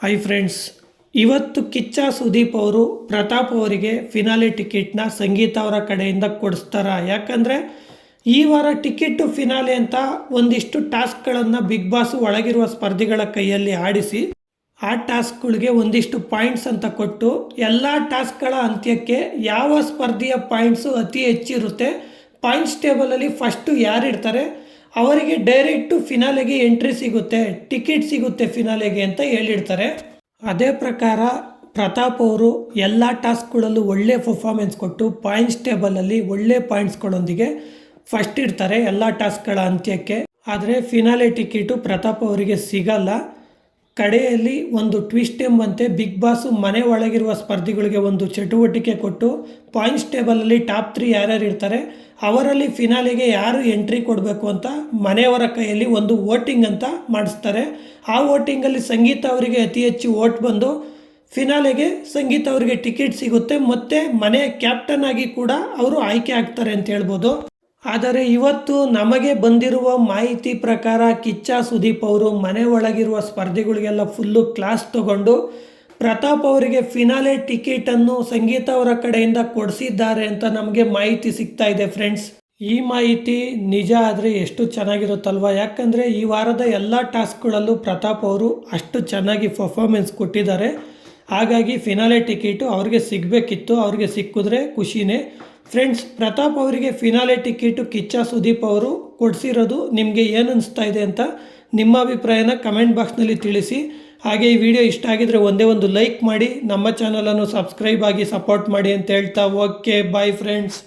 Hi friends, ಇವತ್ತು ಕಿಚ್ಚ ಸುದೀಪ್ ಅವರು ಪ್ರತಾಪ್ ಅವರಿಗೆ ಫಿನಾಲೆ ಟಿಕೆಟ್ನ ಸಂಗೀತ ಅವರ ಕಡೆಯಿಂದ ಕೊಡಿಸ್ತಾರ. ಯಾಕಂದರೆ ಈ ವಾರ ಟಿಕೆಟು ಫಿನಾಲೆ ಅಂತ ಒಂದಿಷ್ಟು ಟಾಸ್ಕ್ಗಳನ್ನು ಬಿಗ್ ಬಾಸ್ ಒಳಗಿರುವ ಸ್ಪರ್ಧಿಗಳ ಕೈಯಲ್ಲಿ ಆಡಿಸಿ ಆ ಟಾಸ್ಕ್ಗಳಿಗೆ ಒಂದಿಷ್ಟು ಪಾಯಿಂಟ್ಸ್ ಅಂತ ಕೊಟ್ಟು ಎಲ್ಲ ಟಾಸ್ಕ್ಗಳ ಅಂತ್ಯಕ್ಕೆ ಯಾವ ಸ್ಪರ್ಧಿಯ ಪಾಯಿಂಟ್ಸು ಅತಿ ಹೆಚ್ಚಿರುತ್ತೆ, ಪಾಯಿಂಟ್ಸ್ ಟೇಬಲಲ್ಲಿ ಫಸ್ಟು ಯಾರಿರ್ತಾರೆ ಅವರಿಗೆ ಡೈರೆಕ್ಟು ಫಿನಾಲೆಗೆ ಎಂಟ್ರಿ ಸಿಗುತ್ತೆ, ಟಿಕೆಟ್ ಸಿಗುತ್ತೆ ಫಿನಾಲೆಗೆ ಅಂತ ಹೇಳಿರ್ತಾರೆ. ಅದೇ ಪ್ರಕಾರ ಪ್ರತಾಪ್ ಅವರು ಎಲ್ಲ ಟಾಸ್ಕ್ಗಳಲ್ಲೂ ಒಳ್ಳೆ ಪರ್ಫಾರ್ಮೆನ್ಸ್ ಕೊಟ್ಟು ಪಾಯಿಂಟ್ಸ್ ಟೇಬಲಲ್ಲಿ ಒಳ್ಳೆ ಪಾಯಿಂಟ್ಸ್ಗಳೊಂದಿಗೆ ಫಸ್ಟ್ ಇರ್ತಾರೆ ಎಲ್ಲ ಟಾಸ್ಕ್ಗಳ ಅಂತ್ಯಕ್ಕೆ. ಆದರೆ ಫಿನಾಲೆ ಟಿಕೆಟು ಪ್ರತಾಪ್ ಅವರಿಗೆ ಸಿಗಲ್ಲ. ಕಡೆಯಲ್ಲಿ ಒಂದು ಟ್ವಿಸ್ಟ್ ಎಂಬಂತೆ ಬಿಗ್ ಬಾಸ್ ಮನೆ ಒಳಗಿರುವ ಸ್ಪರ್ಧಿಗಳಿಗೆ ಒಂದು ಚಟುವಟಿಕೆ ಕೊಟ್ಟು ಪಾಯಿಂಟ್ಸ್ ಟೇಬಲಲ್ಲಿ ಟಾಪ್ 3 ಯಾರ್ಯಾರು ಇರ್ತಾರೆ ಅವರಲ್ಲಿ ಫಿನಾಲೆಗೆ ಯಾರು ಎಂಟ್ರಿ ಕೊಡಬೇಕು ಅಂತ ಮನೆಯವರ ಕೈಯಲ್ಲಿ ಒಂದು ವೋಟಿಂಗ್ ಅಂತ ಮಾಡಿಸ್ತಾರೆ. ಆ ವೋಟಿಂಗಲ್ಲಿ ಸಂಗೀತ ಅವರಿಗೆ ಅತಿ ಹೆಚ್ಚು ವೋಟ್ ಬಂದು ಫಿನಾಲೆಗೆ ಸಂಗೀತ ಅವರಿಗೆ ಟಿಕೆಟ್ ಸಿಗುತ್ತೆ ಮತ್ತು ಮನೆ ಕ್ಯಾಪ್ಟನ್ ಆಗಿ ಕೂಡ ಅವರು ಆಯ್ಕೆ ಆಗ್ತಾರೆ ಅಂತ ಹೇಳ್ಬೋದು. ಆದರೆ ಇವತ್ತು ನಮಗೆ ಬಂದಿರುವ ಮಾಹಿತಿ ಪ್ರಕಾರ ಕಿಚ್ಚ ಸುದೀಪ್ ಅವರು ಮನೆ ಒಳಗಿರುವ ಸ್ಪರ್ಧಿಗಳಿಗೆಲ್ಲ ಫುಲ್ಲು ಕ್ಲಾಸ್ ತಗೊಂಡು ಪ್ರತಾಪ್ ಅವರಿಗೆ ಫಿನಾಲೆ ಟಿಕೆಟನ್ನು ಸಂಗೀತ ಅವರ ಕಡೆಯಿಂದ ಕೊಡಿಸಿದ್ದಾರೆ ಅಂತ ನಮಗೆ ಮಾಹಿತಿ ಸಿಗ್ತಾ ಇದೆ ಫ್ರೆಂಡ್ಸ್. ಈ ಮಾಹಿತಿ ನಿಜ ಆದರೆ ಎಷ್ಟು ಚೆನ್ನಾಗಿರುತ್ತಲ್ವ. ಯಾಕಂದರೆ ಈ ವಾರದ ಎಲ್ಲ ಟಾಸ್ಕ್ಗಳಲ್ಲೂ ಪ್ರತಾಪ್ ಅವರು ಅಷ್ಟು ಚೆನ್ನಾಗಿ ಪರ್ಫಾರ್ಮೆನ್ಸ್ ಕೊಟ್ಟಿದ್ದಾರೆ. ಹಾಗಾಗಿ ಫಿನಾಲೆ ಟಿಕೆಟು ಅವ್ರಿಗೆ ಸಿಗಬೇಕಿತ್ತು, ಅವ್ರಿಗೆ ಸಿಕ್ಕಿದ್ರೆ ಖುಷಿನೇ ಫ್ರೆಂಡ್ಸ್. ಪ್ರತಾಪ್ ಅವರಿಗೆ ಫಿನಾಲೆ ಟಿಕೆಟು ಕಿಚ್ಚ ಸುದೀಪ್ ಅವರು ಕೊಡಿಸಿರೋದು ನಿಮಗೆ ಏನು ಅನಿಸ್ತಾ ಇದೆ ಅಂತ ನಿಮ್ಮ ಅಭಿಪ್ರಾಯನ ಕಮೆಂಟ್ ಬಾಕ್ಸ್ನಲ್ಲಿ ತಿಳಿಸಿ. ಹಾಗೆ ಈ ವಿಡಿಯೋ ಇಷ್ಟ ಆಗಿದರೆ ಒಂದೇ ಒಂದು ಲೈಕ್ ಮಾಡಿ, ನಮ್ಮ ಚಾನಲನ್ನು ಸಬ್ಸ್ಕ್ರೈಬ್ ಆಗಿ ಸಪೋರ್ಟ್ ಮಾಡಿ ಅಂತ ಹೇಳ್ತಾ ಓಕೆ ಬಾಯ್ ಫ್ರೆಂಡ್ಸ್.